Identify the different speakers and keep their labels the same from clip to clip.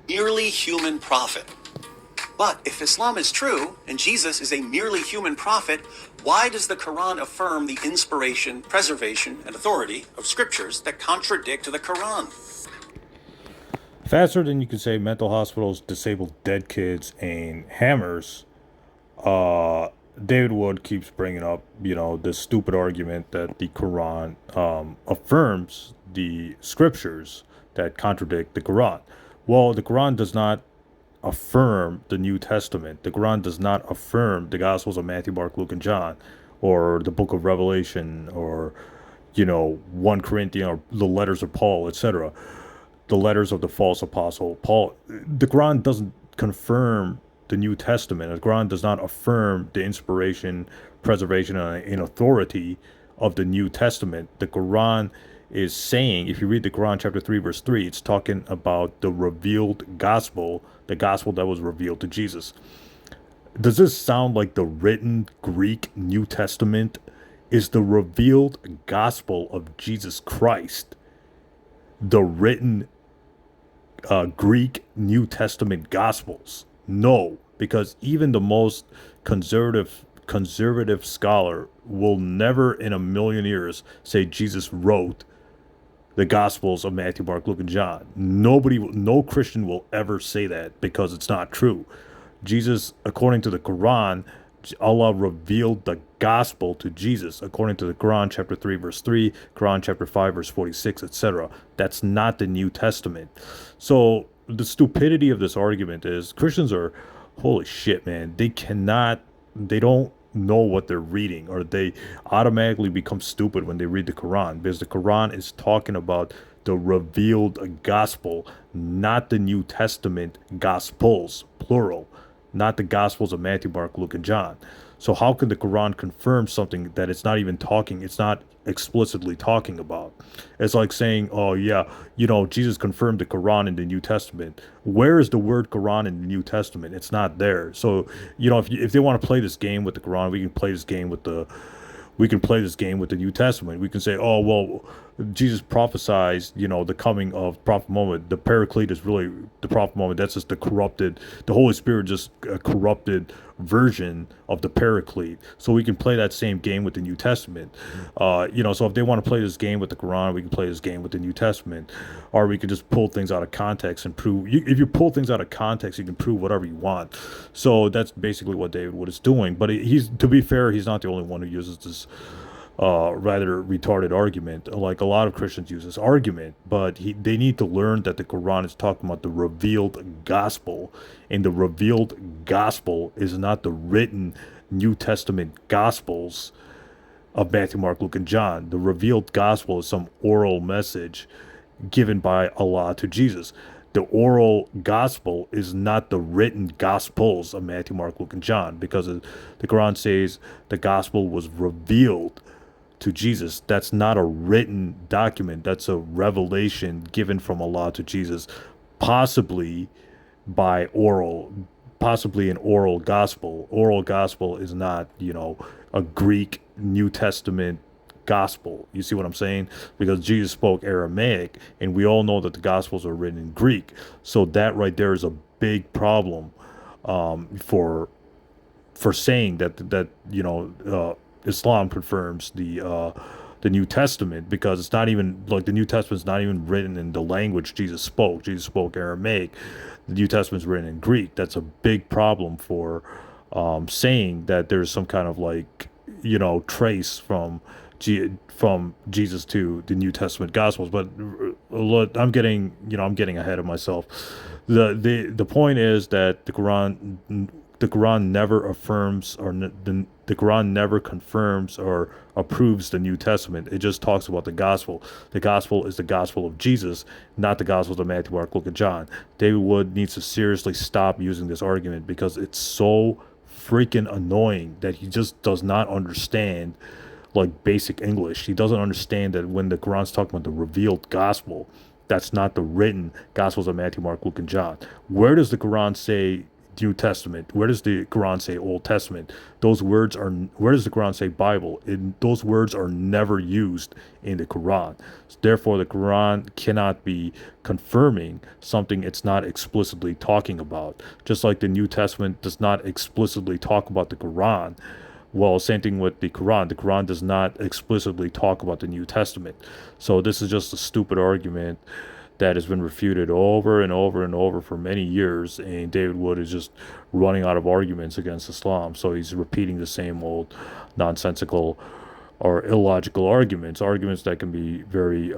Speaker 1: merely human prophet. But if Islam is true, and Jesus is a merely human prophet, why does the Quran affirm the inspiration, preservation, and authority of scriptures that contradict the Quran?
Speaker 2: Faster than you can say mental hospitals, disabled dead kids, and hammers, David Wood keeps bringing up, this stupid argument that the Quran affirms the scriptures that contradict the Quran. Well, the Quran does not affirm the New Testament. The Quran does not affirm the Gospels of Matthew, Mark, Luke, and John, or the Book of Revelation, or 1 Corinthians, or the letters of Paul, etc. The letters of the false apostle Paul. The Quran doesn't confirm the New Testament. The Quran does not affirm the inspiration, preservation, and authority of the New Testament. The Quran is saying, if you read the Quran chapter 3 verse 3, it's talking about the revealed gospel, the gospel that was revealed to Jesus. Does this sound like the written Greek New Testament is the revealed gospel of Jesus Christ? The written Greek New Testament Gospels? No, because even the most conservative scholar will never in a million years say Jesus wrote the Gospels of Matthew, Mark, Luke, and John. No Christian will ever say that because it's not true. Jesus, according to the Quran, Allah revealed the gospel to Jesus according to the Quran chapter 3 verse 3, Quran chapter 5 verse 46, etc. That's not the New Testament. So the stupidity of this argument is Christians are, holy shit, man, they don't know what they're reading, or they automatically become stupid when they read the Quran, because the Quran is talking about the revealed gospel, not the New Testament gospels, plural, not the Gospels of Matthew, Mark, Luke, and John. So how can the Quran confirm something that it's not explicitly talking about? It's like saying, oh yeah, Jesus confirmed the Quran in the New Testament. Where is the word Quran in the New Testament? It's not there. So, if they want to play this game with the Quran, we can play this game with the New Testament. We can say, oh, well, Jesus prophesies, the coming of Prophet Muhammad. The Paraclete is really the Prophet Muhammad. That's just the Holy Spirit, just a corrupted version of the Paraclete. So we can play that same game with the New Testament. So if they want to play this game with the Quran, we can play this game with the New Testament. Or we could just pull things out of context and prove. If you pull things out of context, you can prove whatever you want. So that's basically what David Wood is doing. But to be fair, he's not the only one who uses this rather retarded argument. Like, a lot of Christians use this argument, but they need to learn that the Quran is talking about the revealed gospel, and the revealed gospel is not the written New Testament gospels of Matthew, Mark, Luke, and John. The revealed gospel is some oral message given by Allah to Jesus. The oral gospel is not the written gospels of Matthew, Mark, Luke, and John, because the Quran says the gospel was revealed to Jesus. That's not a written document. That's a revelation given from Allah to Jesus, possibly an oral gospel. Oral gospel is not, a Greek New Testament gospel. You see what I'm saying? Because Jesus spoke Aramaic, and we all know that the gospels are written in Greek. So that right there is a big problem for saying that Islam confirms the New Testament, because it's not even like the New Testament's not even written in the language Jesus spoke. Jesus spoke Aramaic. The New Testament's written in Greek. That's a big problem for saying that there's some kind of trace from Jesus to the New Testament Gospels. But I'm getting ahead of myself. The point is that the Quran never affirms, or the Quran never confirms or approves the New Testament. It just talks about the gospel. The gospel is the gospel of Jesus, not the gospels of Matthew, Mark, Luke, and John. David Wood needs to seriously stop using this argument, because it's so freaking annoying that he just does not understand basic English. He doesn't understand that when the Quran's talking about the revealed gospel, that's not the written gospels of Matthew, Mark, Luke, and John. Where does the Quran say New Testament? Where does the Quran say Old Testament? Those words are, where does the Quran say Bible? Those words are never used in the Quran. Therefore, the Quran cannot be confirming something it's not explicitly talking about. Just like the New Testament does not explicitly talk about the Quran. Well, same thing with the Quran. The Quran does not explicitly talk about the New Testament. So this is just a stupid argument that has been refuted over and over and over for many years, and David Wood is just running out of arguments against Islam. So he's repeating the same old nonsensical or illogical arguments that can be very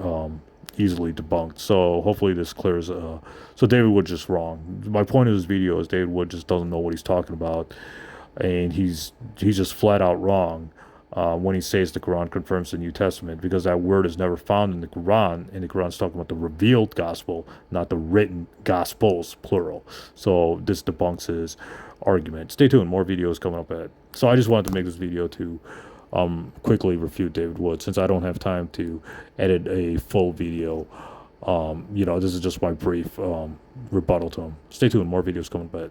Speaker 2: easily debunked. So hopefully this clears. So David Wood's just wrong. My point of this video is David Wood just doesn't know what he's talking about, and he's just flat out wrong when he says the Quran confirms the New Testament, because that word is never found in the Quran, and the Quran's talking about the revealed gospel, not the written gospels, plural. So this debunks his argument. Stay tuned, more videos coming up ahead. So I just wanted to make this video to quickly refute David Wood, since I don't have time to edit a full video. This is just my brief rebuttal to him. Stay tuned, more videos coming up ahead.